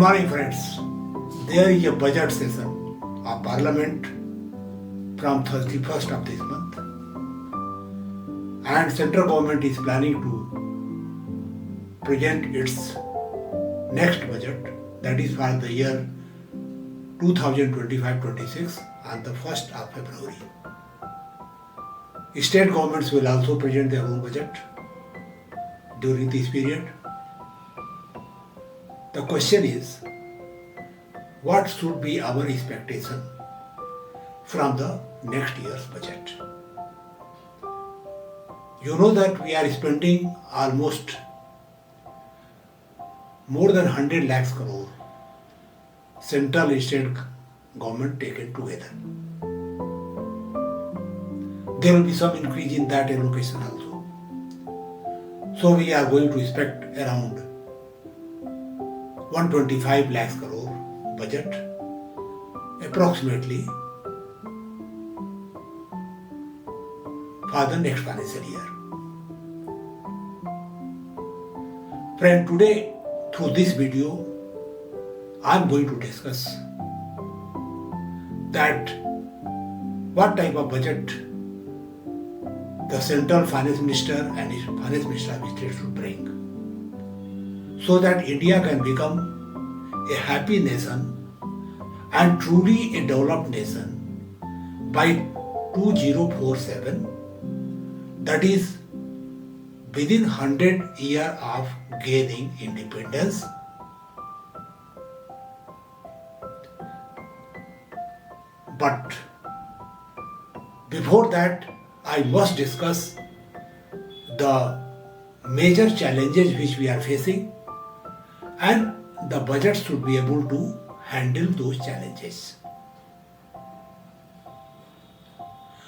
morning, friends. There is a budget session of Parliament from 31st of this month, and central government is planning to present its next budget, that is for the year 2025-26 on the 1st of February. State governments will also present their own budget during this period. The question is, what should be our expectation from the next year's budget? You know that we are spending almost more than 100 lakhs crore, central and state government taken together. There will be some increase in that allocation also. So we are going to expect around 125 lakhs crore budget, approximately, for the next financial year. Friend, today through this video, I am going to discuss that what type of budget the central finance minister and his finance minister of state should bring, so that India can become a happy nation and truly a developed nation by 2047, that is within 100 years of gaining independence. But before that, I must discuss the major challenges which we are facing, and the budget should be able to handle those challenges.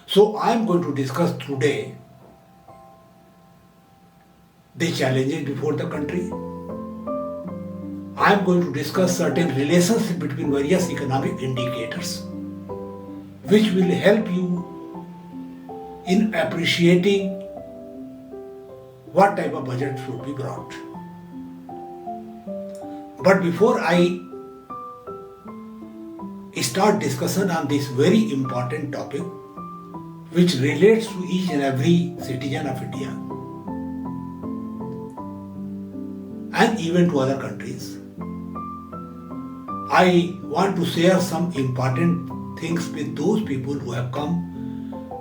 So I am going to discuss today the challenges before the country. I am going to discuss certain relations between various economic indicators which will help you in appreciating what type of budget should be brought. But before I start discussion on this very important topic which relates to each and every citizen of India and even to other countries, I want to share some important things with those people who have come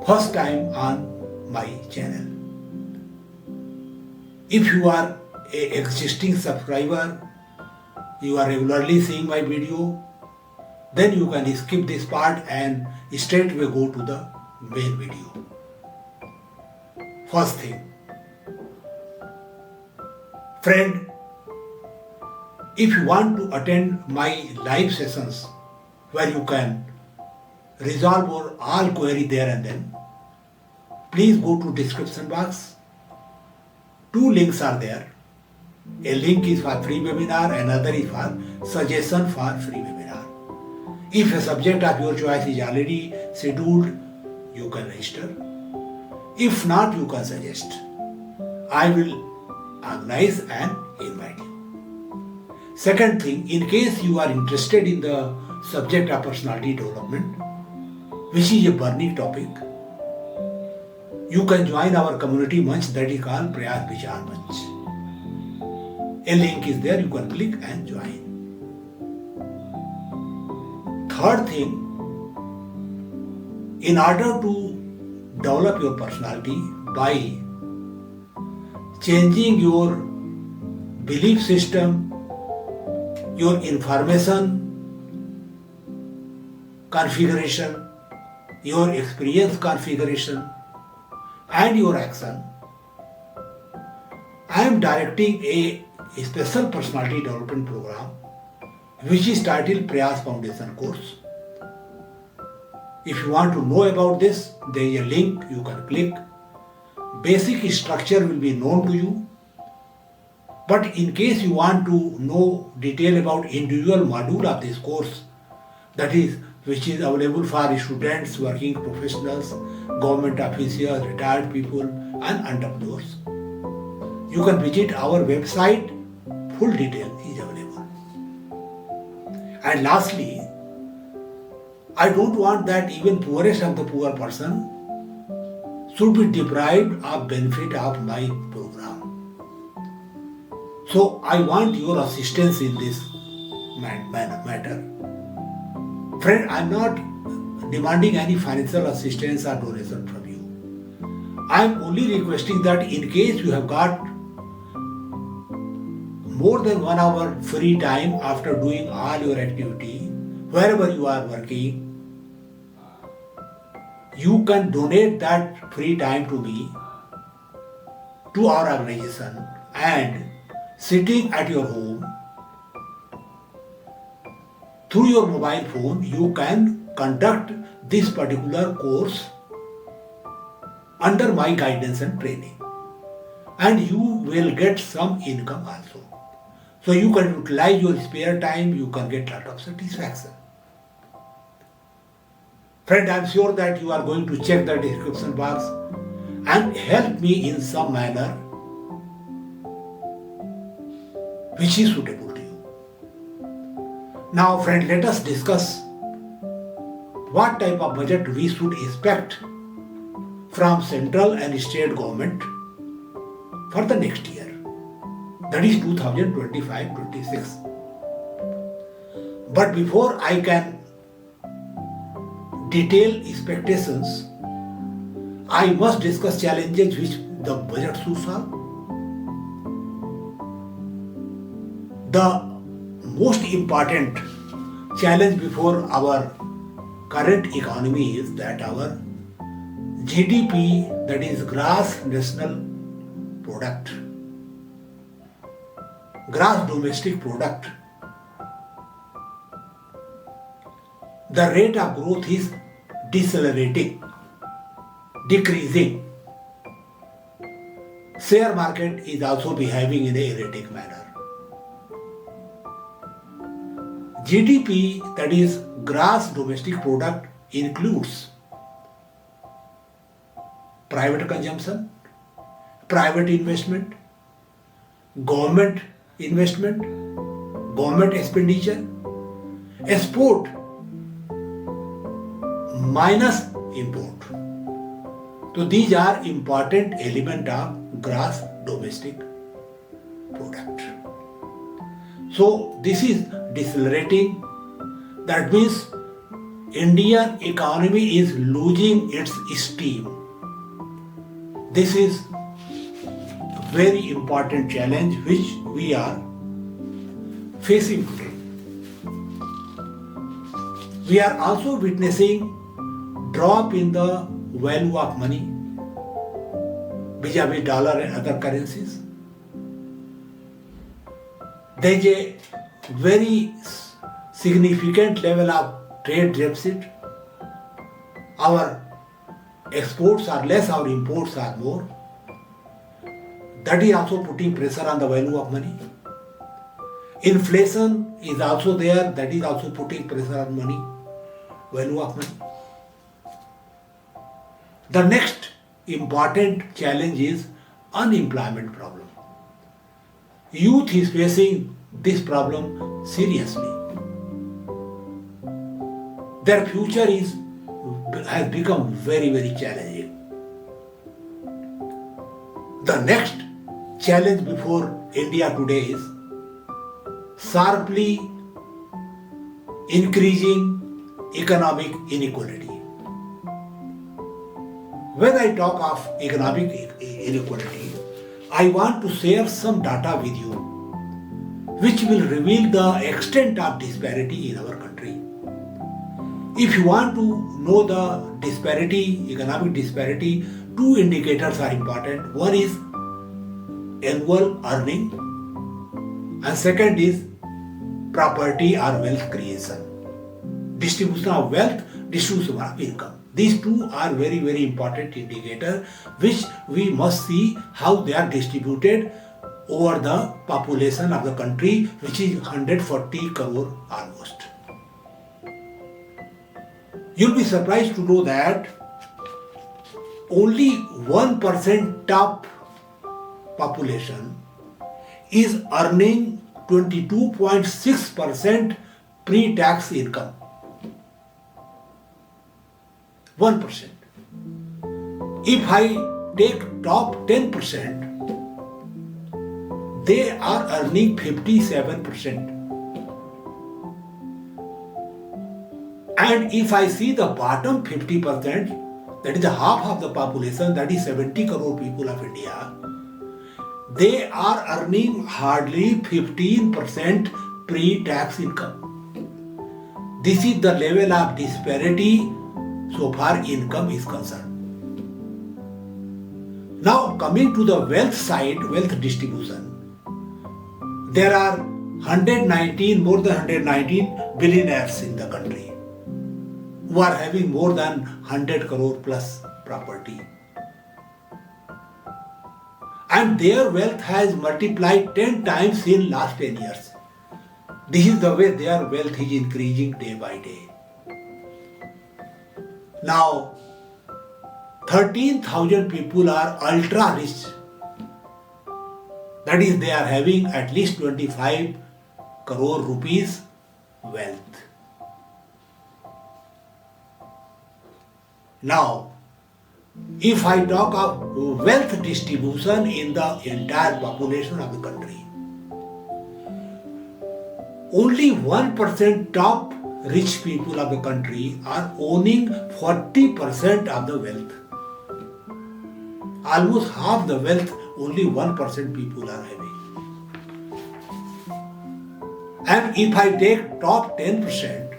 first time on my channel. If you are an existing subscriber, you are regularly seeing my video, then you can skip this part and straight away go to the main video. First thing, friend, if you want to attend my live sessions where you can resolve all query there and then, please go to description box. Two links are there. A link is for free webinar, another is for suggestion for free webinar. If a subject of your choice is already scheduled, you can register. If not, you can suggest. I will organize and invite you. Second thing, in case you are interested in the subject of personality development, which is a burning topic, you can join our community munch that is called Prayas Munch. A link is there, you can click and join. Third thing, in order to develop your personality by changing your belief system, your information configuration, your experience configuration, and your action, I am directing a special personality development program which is titled Prayas Foundation course. If you want to know about this, there is a link you can click. Basic structure will be known to you. But in case you want to know detail about individual module of this course, that is, which is available for students, working professionals, government officials, retired people, and entrepreneurs, you can visit our website. Full detail is available. And lastly, I don't want that even poorest of the poor person should be deprived of benefit of my program. So I want your assistance in this matter. Friend, I am not demanding any financial assistance or donation from you. I am only requesting that in case you have got more than 1 hour free time after doing all your activity, wherever you are working, you can donate that free time to me, to our organization, and sitting at your home, through your mobile phone, you can conduct this particular course under my guidance and training. And you will get some income also. So you can utilize your spare time, you can get a lot of satisfaction. Friend, I am sure that you are going to check the description box and help me in some manner which is suitable to you. Now friend, let us discuss what type of budget we should expect from central and state government for the next year, that is 2025-26. But before I can detail expectations, I must discuss challenges which the budget should solve. The most important challenge before our current economy is that our GDP, that is gross national product, gross domestic product, the rate of growth is decelerating, decreasing. Share market is also behaving in a erratic manner. GDP, that is gross domestic product, includes private consumption, private investment, government investment, government expenditure, export minus import. So these are important element of gross domestic product. So this is decelerating. That means Indian economy is losing its steam. This is a very important challenge which we are facing today. We are also witnessing drop in the value of money vis-a-vis dollar and other currencies. There is a very significant level of trade deficit. Our exports are less, our imports are more. That is also putting pressure on the value of money. Inflation is also there, that is also putting pressure on money, value of money. The next important challenge is unemployment problem. Youth is facing this problem seriously. Their future has become very, very challenging. The next challenge before India today is sharply increasing economic inequality. When I talk of economic inequality, I want to share some data with you which will reveal the extent of disparity in our country. If you want to know the disparity, economic disparity, two indicators are important. One is annual earning and second is property or wealth creation. Distribution of wealth, distribution of income. These two are very, very important indicators which we must see how they are distributed over the population of the country, which is 140 crore almost. You'll be surprised to know that only 1% top population is earning 22.6% pre-tax income. 1%. If I take top 10%, they are earning 57%. And if I see the bottom 50%, that is half of the population, that is 70 crore people of India, they are earning hardly 15% pre-tax income. This is the level of disparity so far income is concerned. Now coming to the wealth side, wealth distribution, there are more than 119 billionaires in the country who are having more than 100 crore plus property. And their wealth has multiplied 10 times in last 10 years. This is the way their wealth is increasing day by day. Now, 13,000 people are ultra rich. That is, they are having at least 25 crore rupees wealth. Now, if I talk of wealth distribution in the entire population of the country, only 1% top rich people of the country are owning 40% of the wealth. Almost half the wealth only 1% people are having. And if I take top 10%,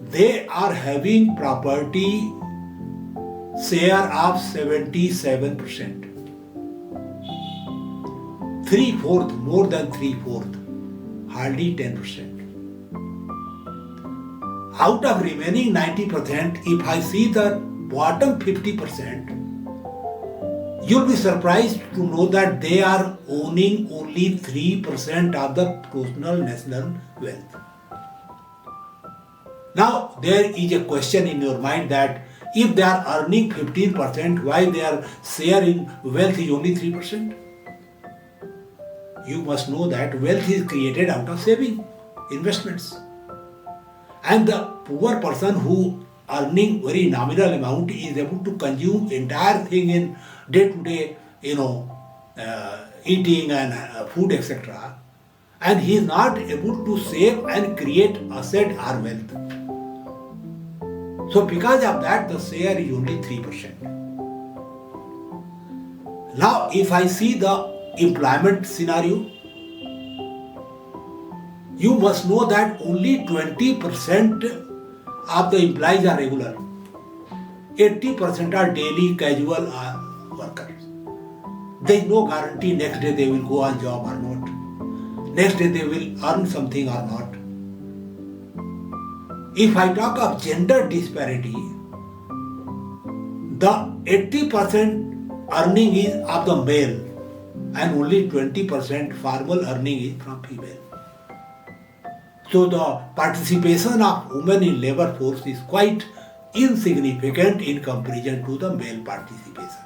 they are having property share of 77%. 3/4, more than 3/4, hardly 10%. Out of remaining 90%, if I see the bottom 50%, you'll be surprised to know that they are owning only 3% of the total national wealth. Now, there is a question in your mind that if they are earning 15%, why their share in wealth is only 3%? You must know that wealth is created out of saving, investments. And the poor person who earning very nominal amount is able to consume entire thing in day-to-day, eating and food, etc. And he is not able to save and create asset or wealth. So because of that, the share is only 3%. Now, if I see the employment scenario, you must know that only 20% of the employees are regular. 80% are daily casual workers. There is no guarantee next day they will go on job or not. Next day they will earn something or not. If I talk of gender disparity, the 80% earning is of the male and only 20% formal earning is from female. So the participation of women in labor force is quite insignificant in comparison to the male participation.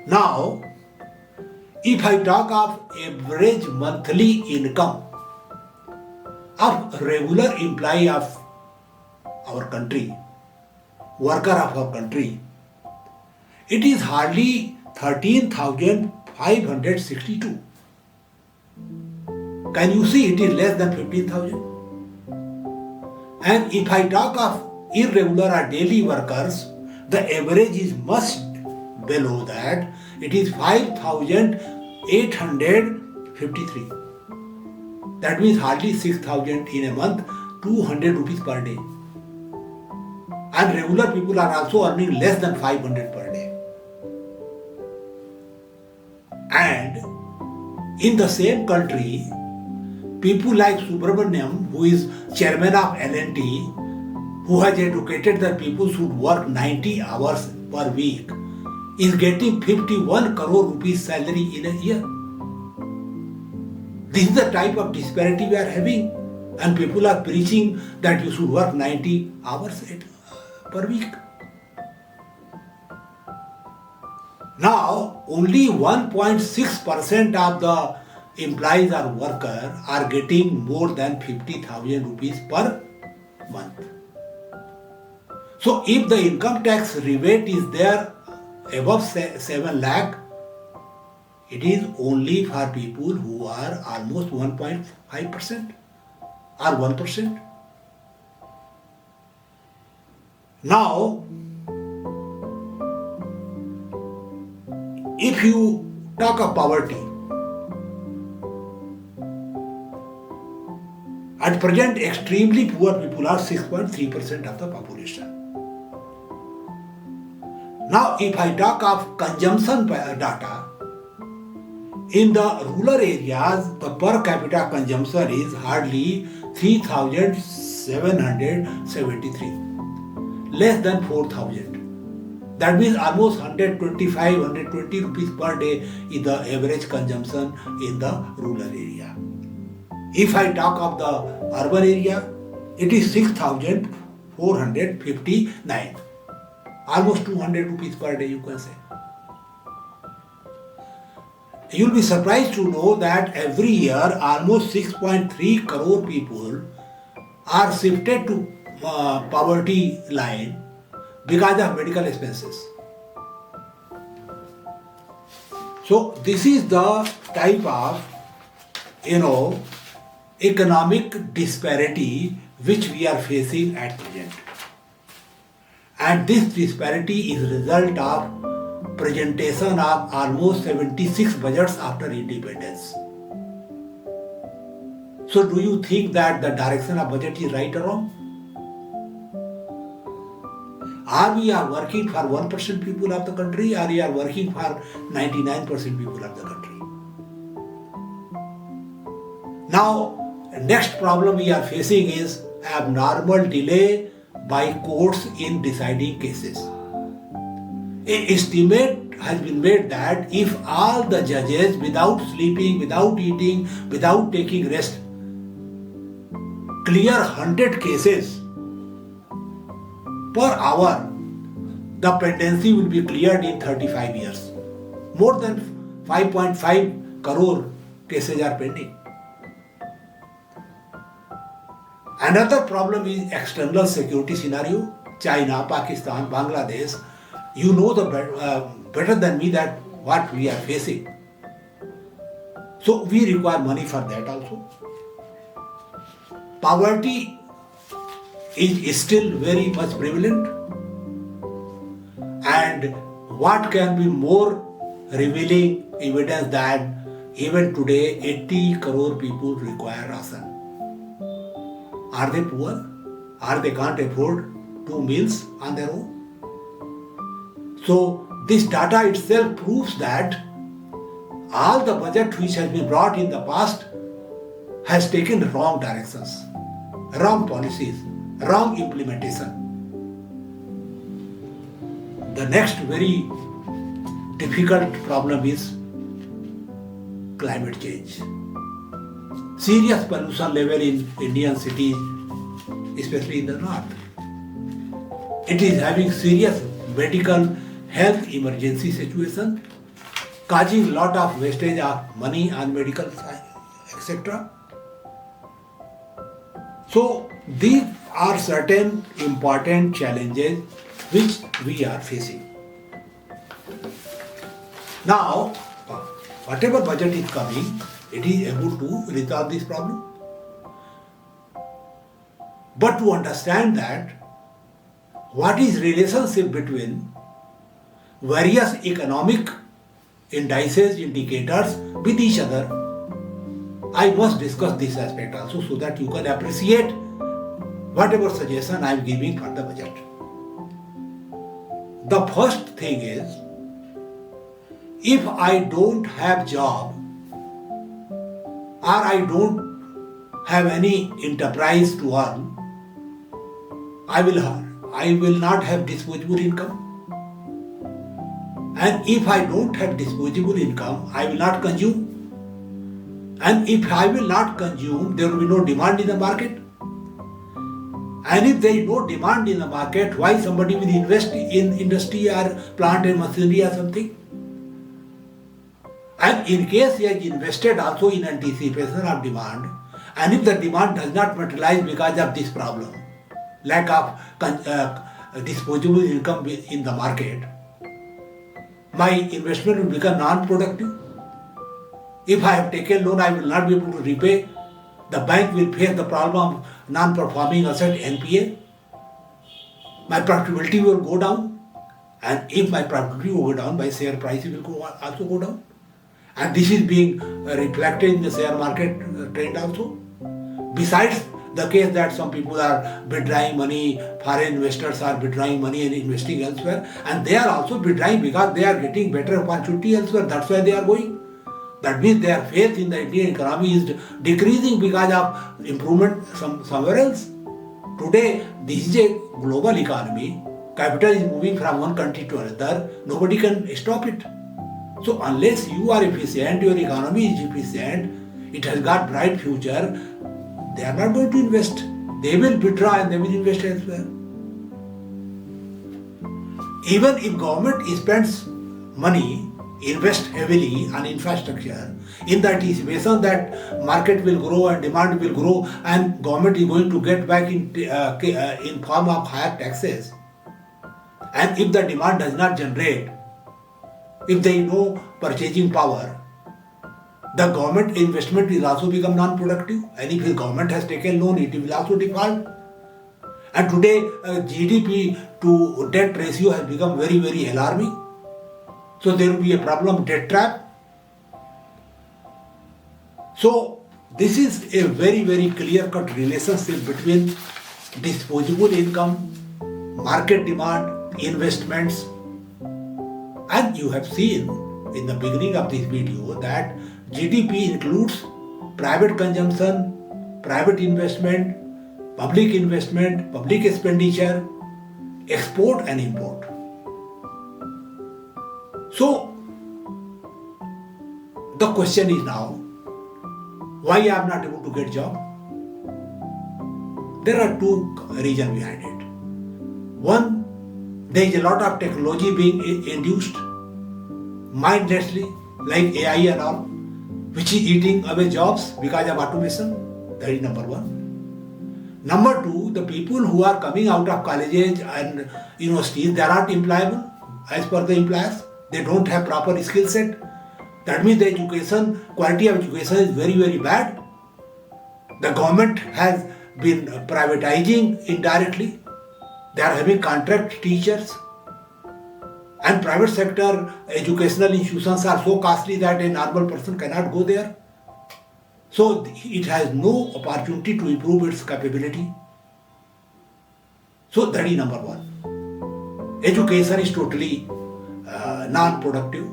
Now, if I talk of average monthly income of regular employee of our country, worker of our country, it is hardly 13,562. Can you see it is less than 15,000? And if I talk of irregular or daily workers, the average is much below that. It is 5,853. That means hardly 6,000 in a month, 200 rupees per day. And regular people are also earning less than 500 per day. And in the same country, people like Subramaniam, who is chairman of L&T, who has educated that people should work 90 hours per week, is getting 51 crore rupees salary in a year. This is the type of disparity we are having, and people are preaching that you should work 90 hours per week. Now, only 1.6% of the employees or worker are getting more than 50,000 rupees per month. So if the income tax rebate is there above 7 lakh, it is only for people who are almost 1.5% or 1%. Now, if you talk of poverty, at present extremely poor people are 6.3% of the population. Now, if I talk of consumption data, in the rural areas, the per capita consumption is hardly 3,773, less than 4,000. That means almost 120 rupees per day is the average consumption in the rural area. If I talk of the urban area, it is 6,459, almost 200 rupees per day, you can say. You'll be surprised to know that every year almost 6.3 crore people are shifted to poverty line because of medical expenses. So this is the type of, economic disparity which we are facing at present. And this disparity is result of presentation of almost 76 budgets after independence. So do you think that the direction of budget is right or wrong? Are we working for 1% people of the country, or we are working for 99% people of the country? Now, next problem we are facing is abnormal delay by courts in deciding cases. An estimate has been made that if all the judges, without sleeping, without eating, without taking rest, clear 100 cases per hour, the pendency will be cleared in 35 years. More than 5.5 crore cases are pending. Another problem is external security scenario. China, Pakistan, Bangladesh. You know better than me that what we are facing. So we require money for that also. Poverty is still very much prevalent. And what can be more revealing evidence that even today 80 crore people require ration. Are they poor? Or they can't afford 2 meals on their own? So this data itself proves that all the budget which has been brought in the past has taken wrong directions, wrong policies, wrong implementation. The next very difficult problem is climate change. Serious pollution level in Indian cities, especially in the north. It is having serious medical health emergency situation, causing a lot of wastage of money on medical science, etc. So these are certain important challenges which we are facing. Now, whatever budget is coming, it is able to resolve this problem. But to understand that, what is relationship between various economic indices, indicators with each other, I must discuss this aspect also so that you can appreciate whatever suggestion I am giving for the budget. The first thing is, if I don't have job or I don't have any enterprise to earn, I will not have disposable income. And if I don't have disposable income, I will not consume. And if I will not consume, there will be no demand in the market. And if there is no demand in the market, why somebody will invest in industry or plant and machinery or something? And in case he has invested also in anticipation of demand, and if the demand does not materialize because of this problem, lack of disposable income in the market, my investment will become non-productive. If I have taken loan, I will not be able to repay. The bank will face the problem of non-performing asset (NPA). My profitability will go down, and if my profitability will go down, my share price will also go down. And this is being reflected in the share market trend also. Besides the case that some people are withdrawing money, foreign investors are withdrawing money and investing elsewhere, and they are also withdrawing because they are getting better opportunity elsewhere. That's why they are going. That means their faith in the Indian economy is decreasing because of improvement somewhere else. Today, this is a global economy. Capital is moving from one country to another. Nobody can stop it. So unless you are efficient, your economy is efficient, it has got bright future, they are not going to invest. They will withdraw and they will invest elsewhere. Even if government spends money, invest heavily on infrastructure, in the anticipation that market will grow and demand will grow and government is going to get back in form of higher taxes, and if the demand does not generate, if there is no purchasing power, the government investment will also become non-productive, and if the government has taken loan, it will also default. And today GDP to debt ratio has become very, very alarming. So there will be a problem, debt trap. So this is a very, very clear-cut relationship between disposable income, market demand, investments. And you have seen in the beginning of this video that GDP includes private consumption, private investment, public expenditure, export and import. So the question is now, why I am not able to get job? There are two reasons behind it. One, there is a lot of technology being induced mindlessly, like AI and all, which is eating away jobs because of automation. That is number one. Number two, the people who are coming out of colleges and universities, they are not employable as per the employers. They don't have proper skill set. That means the education, quality of education is very, very bad. The government has been privatizing indirectly. They are having contract teachers. And private sector educational institutions are so costly that a normal person cannot go there. So it has no opportunity to improve its capability. So that is number one. Education is totally non-productive,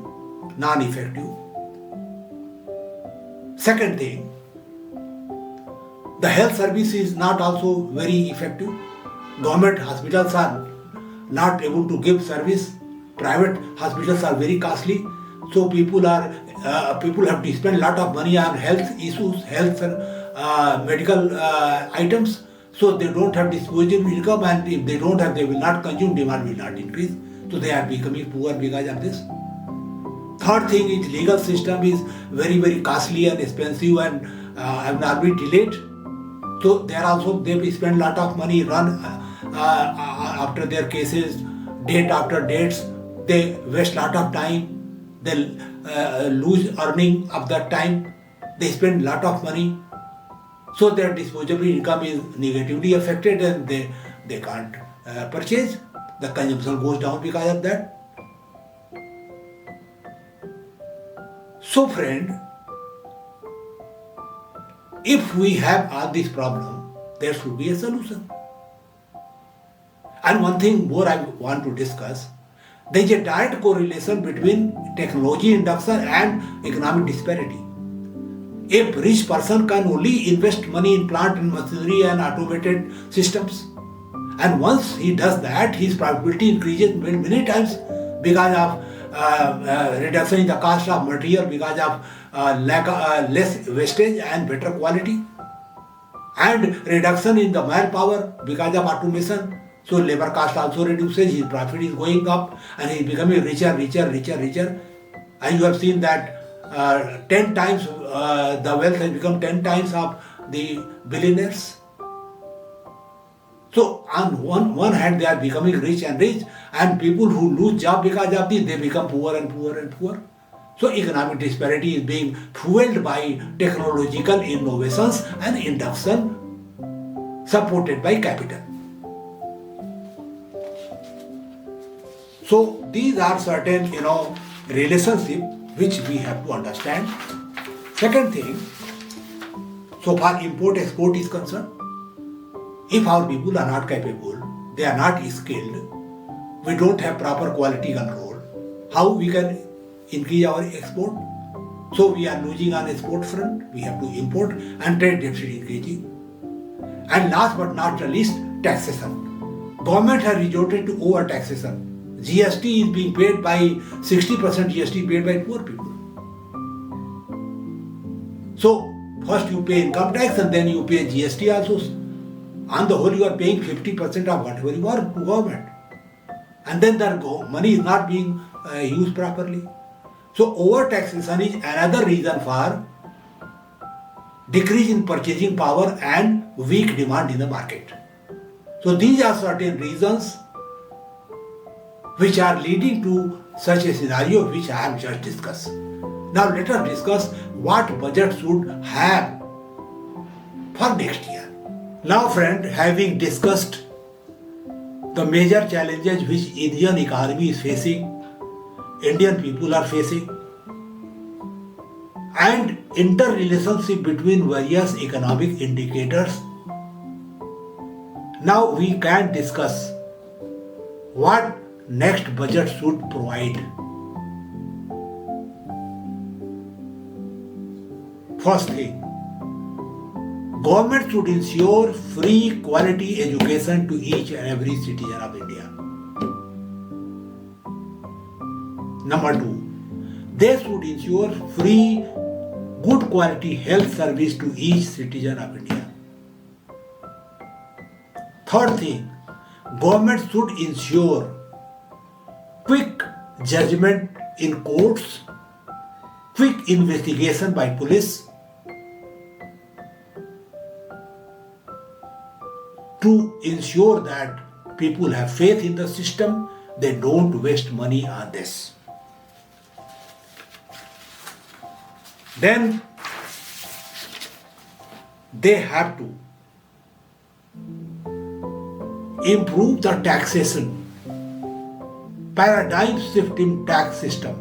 non-effective. Second thing, the health service is not also very effective. Government hospitals are not able to give service. Private hospitals are very costly. So people have to spend a lot of money on health issues, medical items. So they don't have disposable income, and if they don't have, they will not consume, demand will not increase. So they are becoming poor because of this. Third thing is legal system is very, very costly and expensive and have not been delayed. So there also they spend a lot of money, run after their cases, date after dates. They waste a lot of time. They lose earning of that time. They spend a lot of money. So their disposable income is negatively affected and they can't purchase. The consumption goes down because of that. So friend, if we have all these problems, there should be a solution. And one thing more I want to discuss, there is a direct correlation between technology induction and economic disparity. A rich person can only invest money in plant and machinery and automated systems. And once he does that, his profitability increases many times because of reduction in the cost of material, because of less wastage and better quality, and reduction in the manpower because of automation. So labor cost also reduces, his profit is going up and he is becoming richer. And you have seen that 10 times, the wealth has become 10 times of the billionaires. So on one hand, they are becoming rich and rich, and people who lose job because of this, they become poor and poor and poor. So economic disparity is being fueled by technological innovations and induction supported by capital. So these are certain, relationship which we have to understand. Second thing, so far import-export is concerned, if our people are not capable, they are not skilled, we don't have proper quality control, how we can increase our export? So we are losing on export front, we have to import and trade deficit increasing. And last but not the least, taxation. Government has resorted to over taxation. GST is being paid by 60% GST paid by poor people. So first you pay income tax and then you pay GST also. On the whole, you are paying 50% of whatever you are to government. And then the money is not being used properly. So over-taxation is another reason for decrease in purchasing power and weak demand in the market. So these are certain reasons which are leading to such a scenario which I have just discussed. Now let us discuss what budget should have for next year. Now friend, having discussed the major challenges which Indian economy is facing, Indian people are facing, and interrelationship between various economic indicators, now we can discuss what next budget should provide. First thing, government should ensure free quality education to each and every citizen of India. Number two, they should ensure free, good quality health service to each citizen of India. Third thing, government should ensure quick judgment in courts, quick investigation by police to ensure that people have faith in the system, they don't waste money on this. Then they have to improve the taxation, paradigm shifting tax system.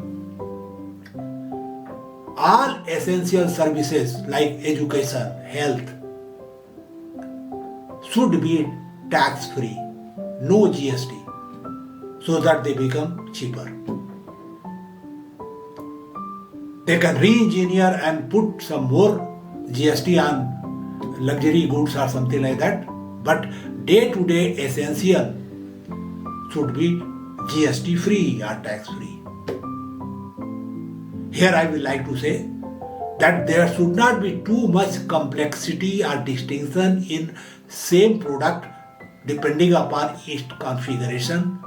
All essential services like education, health should be tax free, no GST, so that they become cheaper. They can re-engineer and put some more GST on luxury goods or something like that, but day-to-day essential should be GST free or tax free. Here I will like to say that there should not be too much complexity or distinction in same product depending upon its configuration,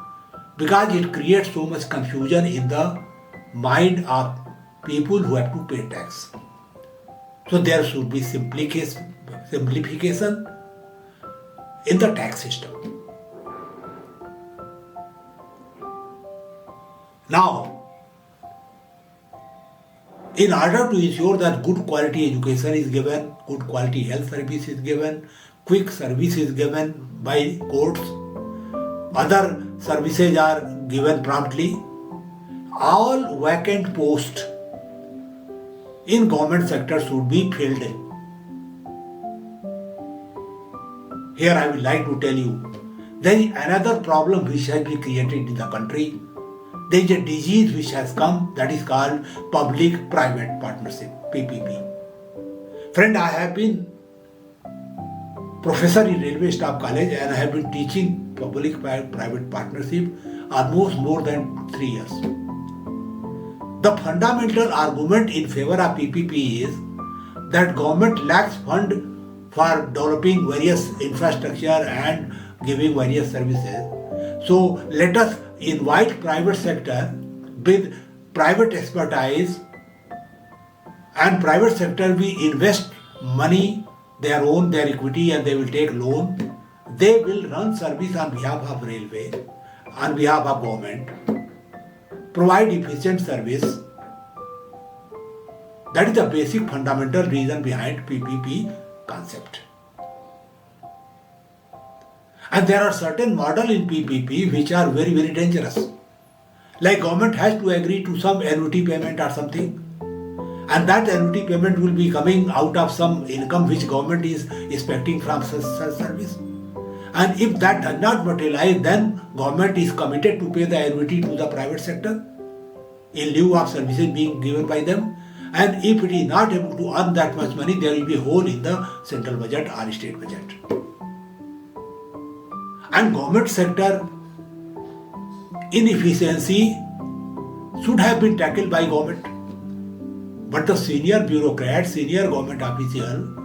because it creates so much confusion in the mind of people who have to pay tax. So there should be simplification in the tax system. Now, in order to ensure that good quality education is given, good quality health service is given, quick service is given by courts, other services are given promptly, all vacant posts in government sector should be filled. Here I would like to tell you, there is another problem which has been created in the country. There is a disease which has come that is called public-private partnership, PPP. Friend, I have been professor in Railway Staff College and I have been teaching public-private partnership almost more than 3 years. The fundamental argument in favor of PPP is that government lacks fund for developing various infrastructure and giving various services. So let us invite private sector with private expertise And private sector will invest money, their own, their equity, and they will take loan. They will run service on behalf of railway, on behalf of government, provide efficient service. That is the basic fundamental reason behind PPP concept. And there are certain models in PPP which are very, very dangerous. Like government has to agree to some annuity payment or something, and that annuity payment will be coming out of some income which government is expecting from such service. And if that does not materialize, then government is committed to pay the annuity to the private sector in lieu of services being given by them. And if it is not able to earn that much money, there will be a hole in the central budget or state budget. And government sector inefficiency should have been tackled by government. But the senior bureaucrats, senior government officials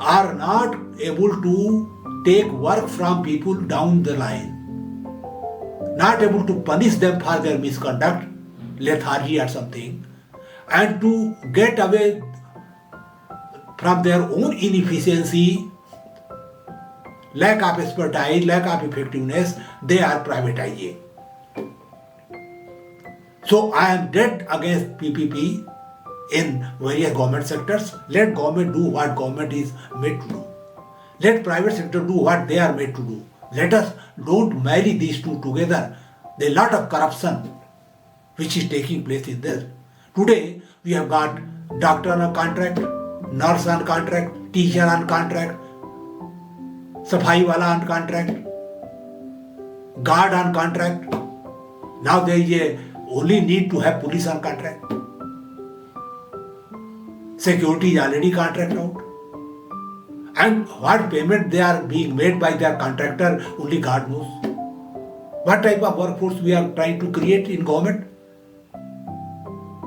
are not able to take work from people down the line, not able to punish them for their misconduct, lethargy or something, and to get away from their own inefficiency, lack of expertise, lack of effectiveness, they are privatizing. So I am dead against PPP in various government sectors. Let government do what government is made to do. Let private sector do what they are made to do. Let us don't marry these two together. There is a lot of corruption which is taking place in this. Today we have got doctor on contract, nurse on contract, teacher on contract, safai wala on contract, guard on contract. Now there is a only need to have police on contract. Security is already contract out. And what payment they are being made by their contractor, only God knows. What type of workforce we are trying to create in government?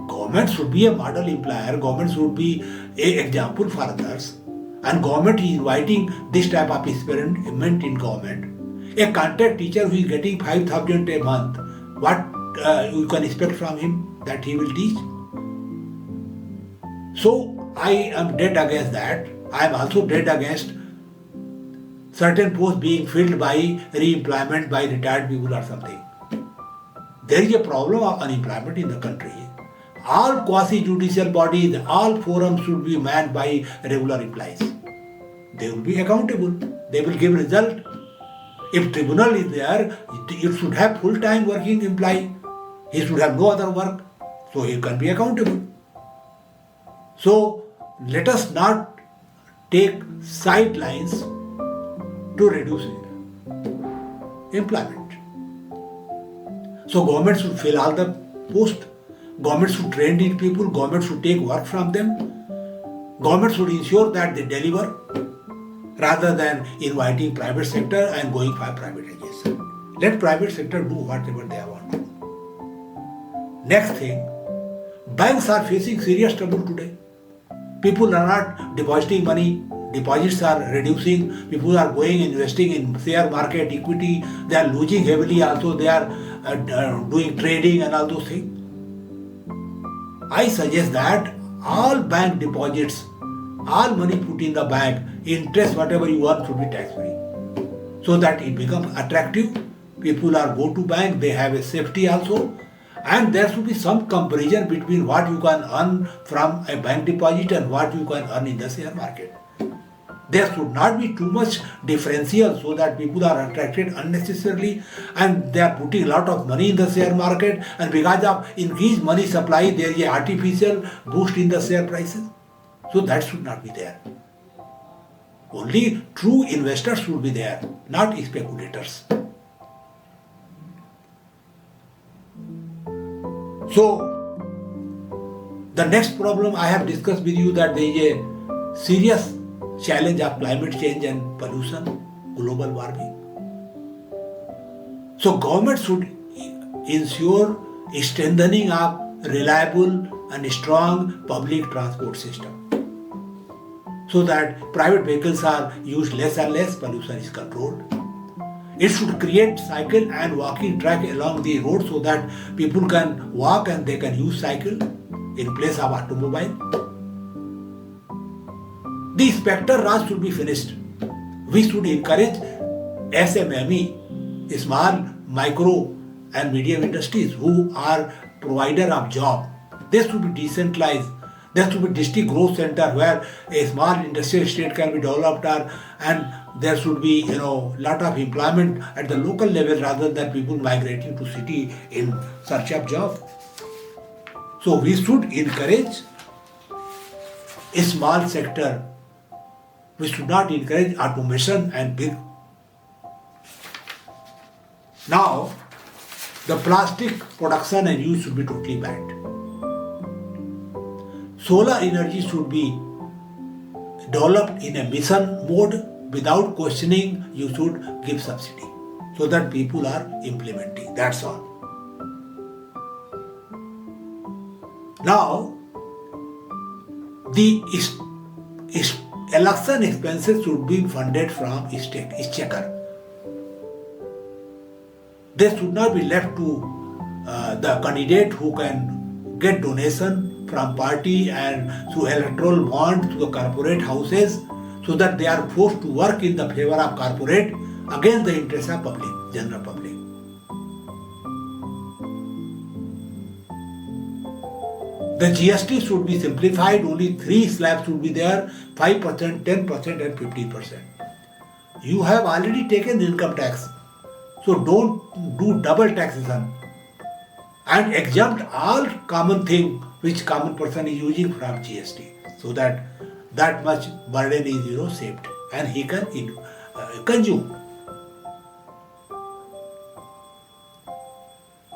Government should be a model employer, government should be an example for others. And government is inviting this type of experiment in government. A contract teacher who is getting 5,000 a month, what you can expect from him that he will teach? So I am dead against that. I am also dead against certain posts being filled by re-employment by retired people or something. There is a problem of unemployment in the country. All quasi-judicial bodies, all forums should be manned by regular employees. They will be accountable. They will give result. If tribunal is there, it should have full-time working employee. He should have no other work. So he can be accountable. So let us not take sidelines to reduce employment. So government should fill all the posts. Government should train these people. Government should take work from them. Government should ensure that they deliver rather than inviting private sector and going for privatization. Let private sector do whatever they want to do. Next thing, banks are facing serious trouble today. People are not depositing money. Deposits are reducing. People are going investing in share market, equity. They are losing heavily. Also, they are doing trading and all those things. I suggest that all bank deposits, all money put in the bank, interest whatever you earn should be tax free, so that it becomes attractive. People are go to bank. They have a safety also. And there should be some comparison between what you can earn from a bank deposit and what you can earn in the share market. There should not be too much differential so that people are attracted unnecessarily and they are putting a lot of money in the share market, and because of increased money supply there is an artificial boost in the share prices. So that should not be there. Only true investors should be there, not speculators. So the next problem I have discussed with you, that there is a serious challenge of climate change and pollution, global warming. So government should ensure strengthening of reliable and strong public transport system, so that private vehicles are used less and less, pollution is controlled. It should create cycle and walking track along the road so that people can walk and they can use cycle in place of automobile. The Spectre Raj should be finished. We should encourage SMME, small, micro and medium industries who are provider of job. They should be decentralized. There should be district growth center where a small industrial estate can be developed, and there should be lot of employment at the local level rather than people migrating to city in search of job. So we should encourage a small sector. We should not encourage automation and big. Now, the plastic production and use should be totally banned. Solar energy should be developed in a mission mode without questioning. You should give subsidy so that people are implementing. That's all. Now, the election expenses should be funded from exchequer. They should not be left to the candidate who can get donation from party and through electoral bond to the corporate houses, so that they are forced to work in the favor of corporate against the interest of public, general public. The GST should be simplified. Only 3 slabs should be there: 5%, 10% and 15%. You have already taken income tax, so don't do double taxation, and exempt all common thing which common person is using from GST, so that much burden is saved and he can consume.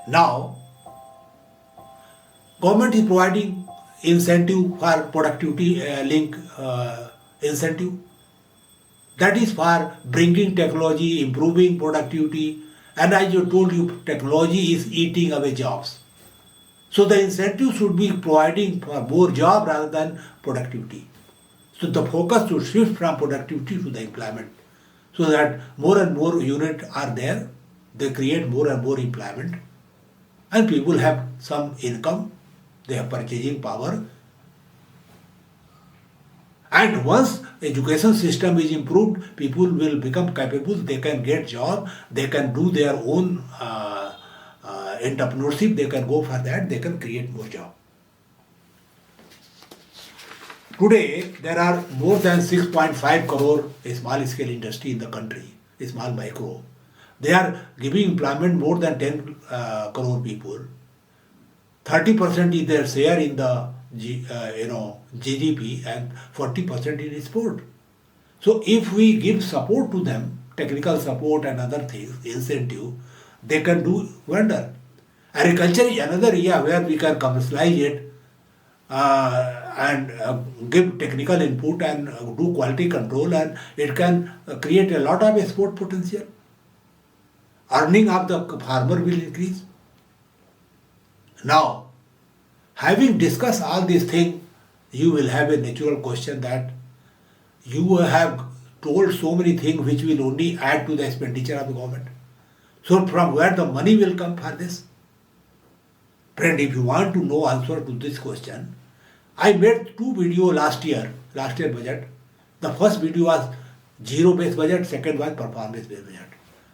Now, government is providing incentive for productivity link incentive. That is for bringing technology, improving productivity, and as I told you, technology is eating away jobs. So the incentive should be providing for more job rather than productivity. So the focus should shift from productivity to the employment, so that more and more units are there. They create more and more employment, and people have some income. They have purchasing power. And once education system is improved, people will become capable. They can get job. They can do their own entrepreneurship. They can go for that. They can create more job. Today, there are more than 6.5 crore small scale industry in the country, small micro. They are giving employment more than 10 crore people. 30% is their share in the GDP and 40% in export. So if we give support to them, technical support and other things, incentive, they can do wonder. Agriculture is another area where we can commercialize it and give technical input and do quality control, and it can create a lot of export potential. Earning of the farmer will increase. Now, having discussed all these things, you will have a natural question that you have told so many things which will only add to the expenditure of the government. So from where the money will come for this? Friend, if you want to know answer to this question, I made 2 videos last year budget. The first video was zero-based budget, second was performance-based budget.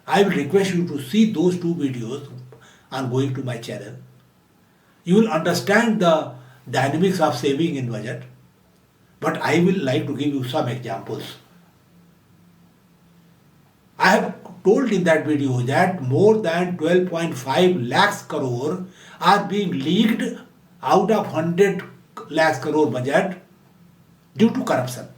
I will request you to see those 2 videos on going to my channel. You will understand the dynamics of saving in budget, but I will like to give you some examples. I have told in that video that more than 12.5 lakhs crore are being leaked out of 100 lakhs crore budget due to corruption.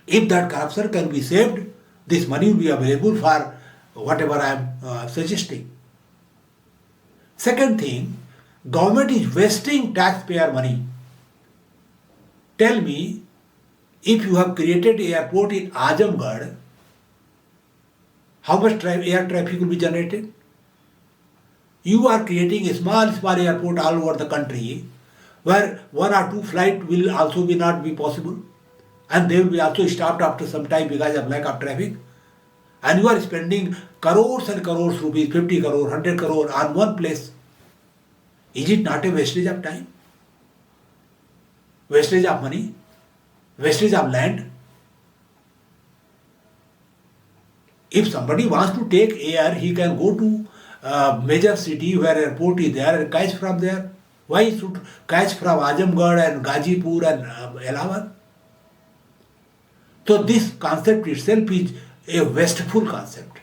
If that corruption can be saved, this money will be available for whatever I am suggesting. Second thing, government is wasting taxpayer money. Tell me, if you have created an airport in Azamgarh, how much air traffic will be generated? You are creating a small airport all over the country where 1 or 2 flights will also not be possible, and they will be also stopped after some time because of lack of traffic. And you are spending crores and crores rupees, 50 crore, 100 crore on one place. Is it not a wastage of time? Wastage of money? wastage of land. If somebody wants to take air, he can go to a major city where airport is there and catch from there. Why he should catch from Azamgarh and Gazipur and Allahabad? So this concept itself is a wasteful concept.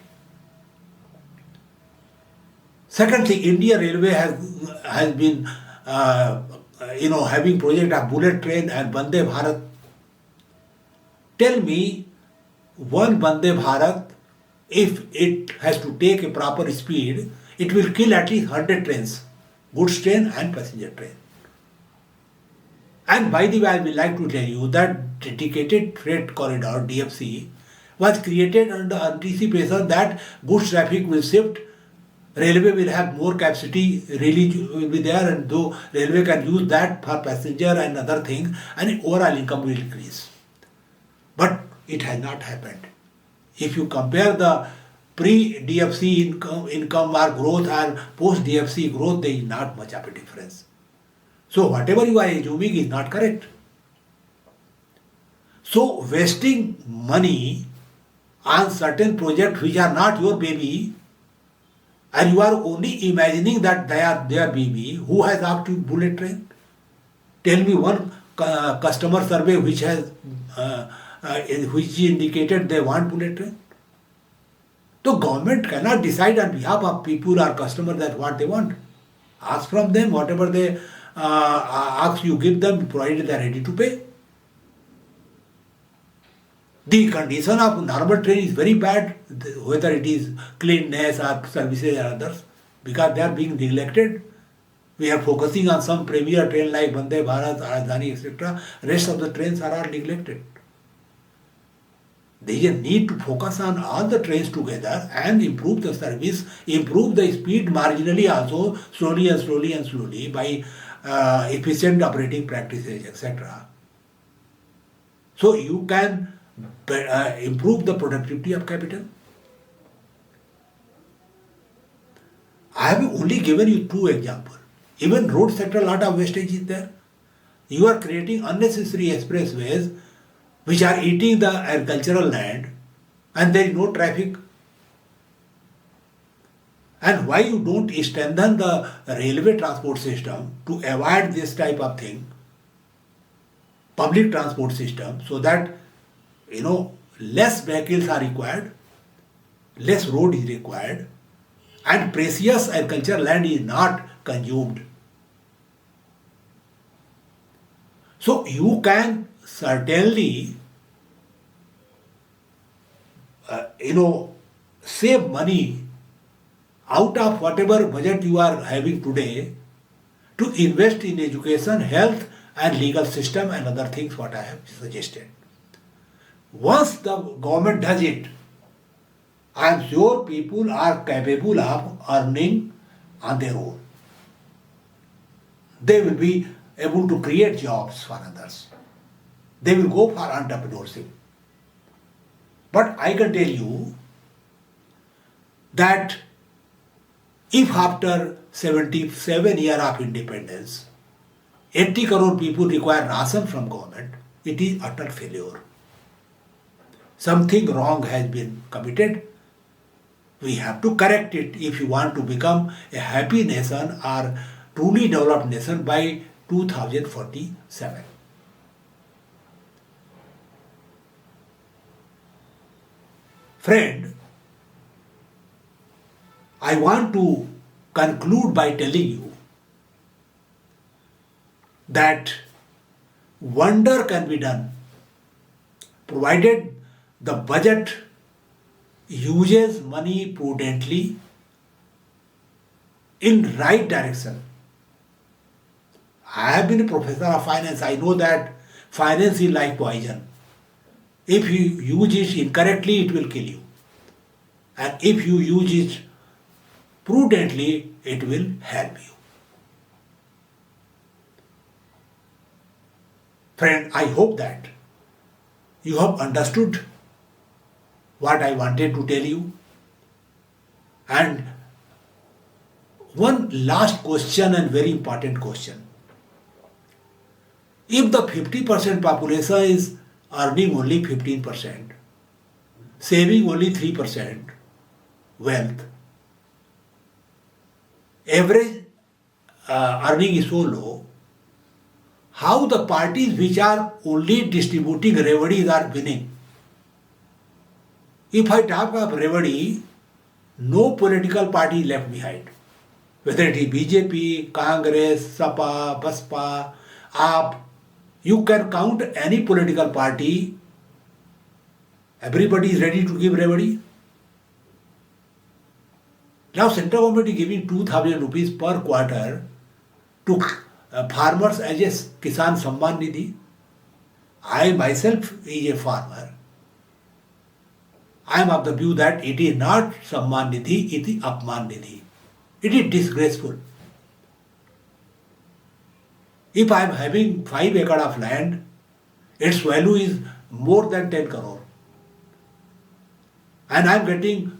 Secondly, Indian Railway has been having project of bullet train and Vande Bharat. Tell me, one Vande Bharat, if it has to take a proper speed, it will kill at least 100 trains, goods train and passenger train. And by the way, I would like to tell you that dedicated freight corridor DFC was created under anticipation that goods traffic will shift, railway will have more capacity, really will be there, and though railway can use that for passenger and other things, and overall income will increase. But it has not happened. If you compare the pre-DFC income or growth and post-DFC growth, there is not much of a difference. So whatever you are assuming is not correct. So wasting money on certain projects which are not your baby, and you are only imagining that they are their baby, who has asked you bullet train? Tell me one customer survey which indicated they want bullet train. So government cannot decide on behalf of people or customers that what they want. Ask from them, whatever they ask you give them, provided they are ready to pay. The condition of normal train is very bad, whether it is cleanness or services or others, because they are being neglected. We are focusing on some premier train like Vande Bharat, Rajdhani, etc. Rest of the trains are all neglected. There is a need to focus on all the trains together and improve the service, improve the speed marginally also, slowly and slowly and slowly by efficient operating practices, etc. So you can improve the productivity of capital. I have only given you 2 examples. Even road sector, a lot of wastage is there. You are creating unnecessary expressways which are eating the agricultural land, and there is no traffic. And why you don't strengthen the railway transport system to avoid this type of thing, public transport system, so that less vehicles are required, less road is required, and precious agricultural land is not consumed. So you can certainly save money out of whatever budget you are having today to invest in education, health and legal system and other things what I have suggested. Once the government does it, I am sure people are capable of earning on their own. They will be able to create jobs for others. They will go for entrepreneurship. But I can tell you that if after 77 years of independence, 80 crore people require ration from government, it is utter failure. Something wrong has been committed. We have to correct it if you want to become a happy nation or truly developed nation by 2047. Friend, I want to conclude by telling you that wonder can be done provided the budget uses money prudently in right direction. I have been a professor of finance. I know that finance is like poison. If you use it incorrectly, it will kill you. And if you use it prudently, it will help you. Friend, I hope that you have understood what I wanted to tell you. And one last question and very important question. If the 50% population is earning only 15%, saving only 3% wealth, average earning is so low, how the parties which are only distributing revenues are winning? If I talk of revenue, no political party left behind. Whether it is BJP, Congress, Sapa, Baspa, AAP, you can count any political party, everybody is ready to give revenue. Now central government is giving 2,000 rupees per quarter to farmers as a Kisan Samman Nidhi. I myself is a farmer. I am of the view that it is not Samman Nidhi, it is Apman Nidhi. It is disgraceful. If I am having 5 acres of land, its value is more than 10 crore. And I am getting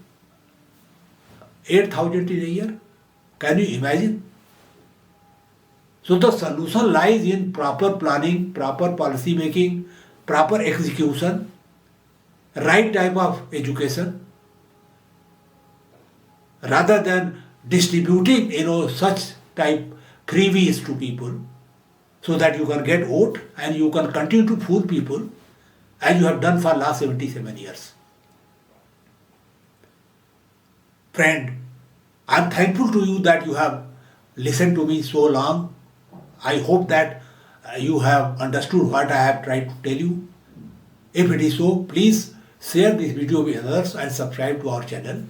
8,000 in a year. Can you imagine? So the solution lies in proper planning, proper policy making, proper execution, right type of education, rather than distributing such type freebies to people so that you can get vote and you can continue to fool people as you have done for last 77 years. Friend, I am thankful to you that you have listened to me so long. I hope that you have understood what I have tried to tell you. If it is so, please share this video with others and subscribe to our channel.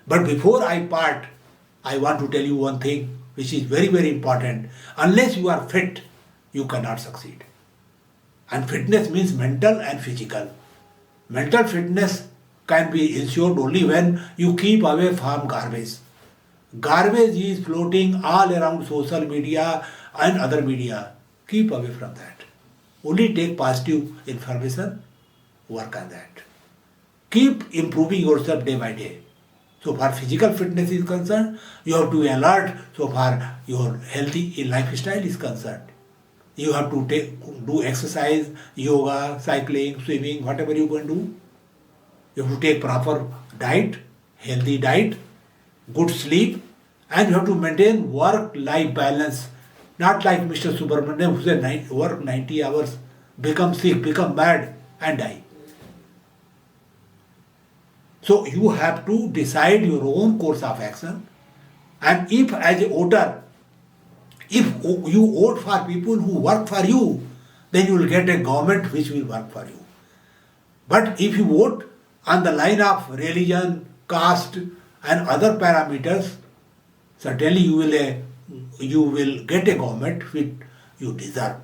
But before I part, I want to tell you one thing which is very, very important. Unless you are fit, you cannot succeed. And fitness means mental and physical. Mental fitness can be ensured only when you keep away from garbage. Garbage is floating all around social media and other media. Keep away from that. Only take positive information, work on that. Keep improving yourself day by day. So far physical fitness is concerned, you have to be alert. So far your healthy lifestyle is concerned. You have to do exercise, yoga, cycling, swimming, whatever you can do. You have to take proper diet, healthy diet, good sleep, and you have to maintain work-life balance. Not like Mr. Subramaniam who said work 90 hours, become sick, become bad and die. So you have to decide your own course of action. And if as a voter, if you vote for people who work for you, then you will get a government which will work for you. But if you vote on the line of religion, caste and other parameters, certainly you will get a government which you deserve.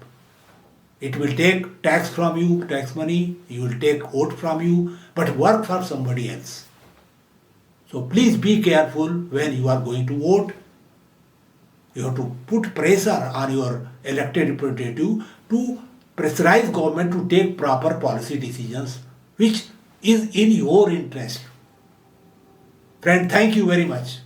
It will take tax from you, tax money, you will take vote from you, but work for somebody else. So please be careful when you are going to vote. You have to put pressure on your elected representative to pressurize government to take proper policy decisions which is in your interest. Friend, thank you very much.